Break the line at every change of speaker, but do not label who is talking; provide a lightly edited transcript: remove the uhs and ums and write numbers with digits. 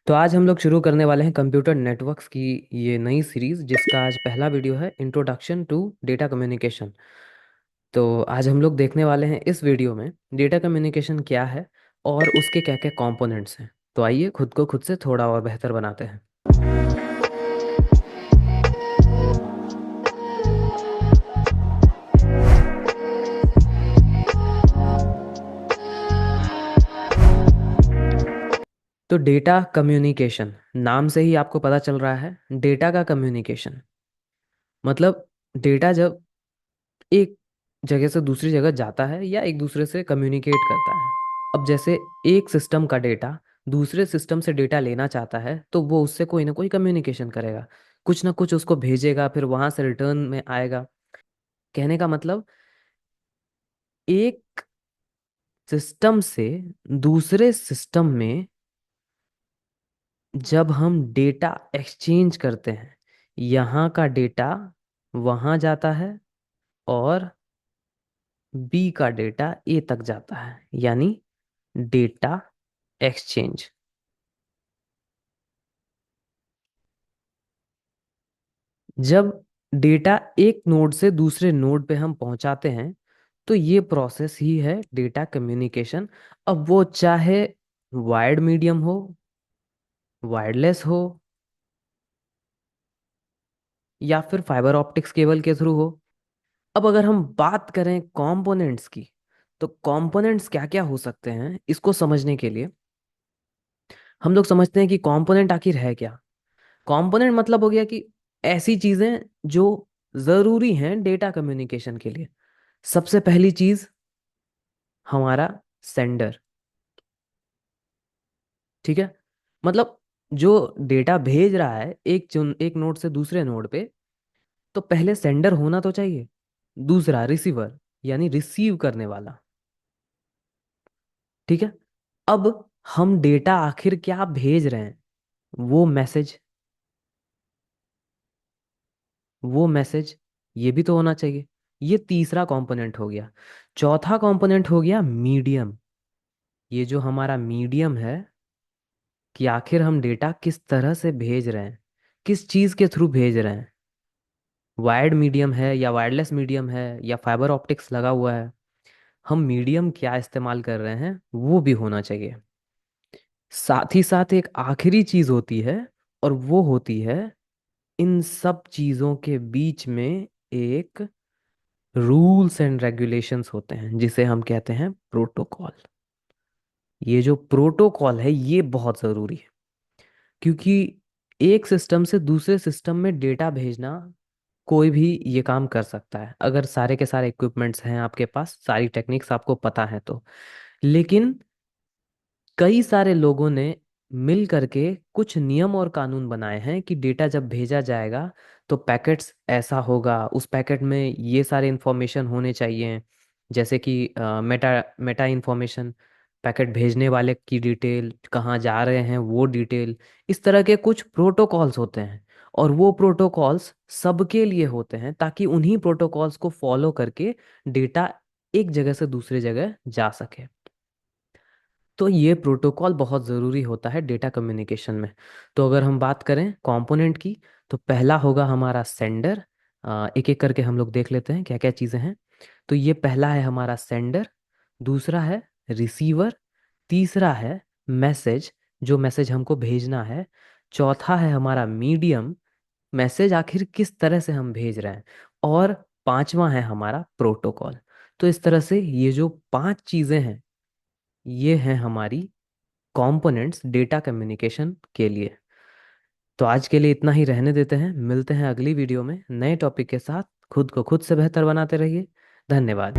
तो आज हम लोग शुरू करने वाले हैं कंप्यूटर नेटवर्क्स की ये नई सीरीज, जिसका आज पहला वीडियो है इंट्रोडक्शन टू डेटा कम्युनिकेशन। तो आज हम लोग देखने वाले हैं इस वीडियो में डेटा कम्युनिकेशन क्या है और उसके क्या क्या कंपोनेंट्स हैं। तो आइए खुद को खुद से थोड़ा और बेहतर बनाते हैं। तो डेटा कम्युनिकेशन नाम से ही आपको पता चल रहा है, डेटा का कम्युनिकेशन मतलब डेटा जब एक जगह से दूसरी जगह जाता है या एक दूसरे से कम्युनिकेट करता है। अब जैसे एक सिस्टम का डेटा दूसरे सिस्टम से डेटा लेना चाहता है तो वो उससे कोई ना कोई कम्युनिकेशन करेगा, कुछ ना कुछ उसको भेजेगा, फिर वहां से रिटर्न में आएगा। कहने का मतलब एक सिस्टम से दूसरे सिस्टम में जब हम डेटा एक्सचेंज करते हैं, यहाँ का डेटा वहां जाता है और बी का डेटा ए तक जाता है, यानी डेटा एक्सचेंज। जब डेटा एक नोड से दूसरे नोड पे हम पहुंचाते हैं तो ये प्रोसेस ही है डेटा कम्युनिकेशन। अब वो चाहे वायर्ड मीडियम हो, वायरलेस हो, या फिर फाइबर ऑप्टिक्स केबल के थ्रू हो। अब अगर हम बात करें कंपोनेंट्स की, तो कंपोनेंट्स क्या क्या हो सकते हैं इसको समझने के लिए हम लोग समझते हैं कि कंपोनेंट आखिर है क्या। कंपोनेंट मतलब हो गया कि ऐसी चीजें जो जरूरी हैं डेटा कम्युनिकेशन के लिए। सबसे पहली चीज हमारा सेंडर। ठीक है, मतलब जो डेटा भेज रहा है एक नोड से दूसरे नोड पे, तो पहले सेंडर होना तो चाहिए। दूसरा रिसीवर, यानी रिसीव करने वाला। ठीक है, अब हम डेटा आखिर क्या भेज रहे हैं, वो मैसेज, वो मैसेज ये भी तो होना चाहिए। ये तीसरा कंपोनेंट हो गया। चौथा कंपोनेंट हो गया मीडियम। ये जो हमारा मीडियम है कि आखिर हम डेटा किस तरह से भेज रहे हैं, किस चीज के थ्रू भेज रहे हैं। वायर्ड मीडियम है या वायरलेस मीडियम है या फाइबर ऑप्टिक्स लगा हुआ है, हम मीडियम क्या इस्तेमाल कर रहे हैं वो भी होना चाहिए। साथ ही साथ एक आखिरी चीज होती है, और वो होती है इन सब चीजों के बीच में एक रूल्स एंड रेगुलेशंस होते हैं, जिसे हम कहते हैं प्रोटोकॉल। ये जो प्रोटोकॉल है ये बहुत ज़रूरी है, क्योंकि एक सिस्टम से दूसरे सिस्टम में डेटा भेजना कोई भी ये काम कर सकता है, अगर सारे के सारे इक्विपमेंट्स हैं आपके पास, सारी टेक्निक्स आपको पता है तो। लेकिन कई सारे लोगों ने मिल करके कुछ नियम और कानून बनाए हैं कि डेटा जब भेजा जाएगा तो पैकेट्स ऐसा होगा, उस पैकेट में ये सारे इंफॉर्मेशन होने चाहिए। जैसे कि मेटा मेटा इंफॉर्मेशन, पैकेट भेजने वाले की डिटेल, कहाँ जा रहे हैं वो डिटेल। इस तरह के कुछ प्रोटोकॉल्स होते हैं, और वो प्रोटोकॉल्स सबके लिए होते हैं ताकि उन्हीं प्रोटोकॉल्स को फॉलो करके डेटा एक जगह से दूसरी जगह जा सके। तो ये प्रोटोकॉल बहुत ज़रूरी होता है डेटा कम्युनिकेशन में। तो अगर हम बात करें कंपोनेंट की, तो पहला होगा हमारा सेंडर। एक एक करके हम लोग देख लेते हैं क्या क्या चीज़ें हैं। तो ये पहला है हमारा सेंडर, दूसरा है रिसीवर, तीसरा है मैसेज, जो मैसेज हमको भेजना है, चौथा है हमारा मीडियम, मैसेज आखिर किस तरह से हम भेज रहे हैं, और पांचवा है हमारा प्रोटोकॉल। तो इस तरह से ये जो पांच चीज़ें हैं ये हैं हमारी कंपोनेंट्स डेटा कम्युनिकेशन के लिए। तो आज के लिए इतना ही रहने देते हैं, मिलते हैं अगली वीडियो में नए टॉपिक के साथ। खुद को खुद से बेहतर बनाते रहिए। धन्यवाद।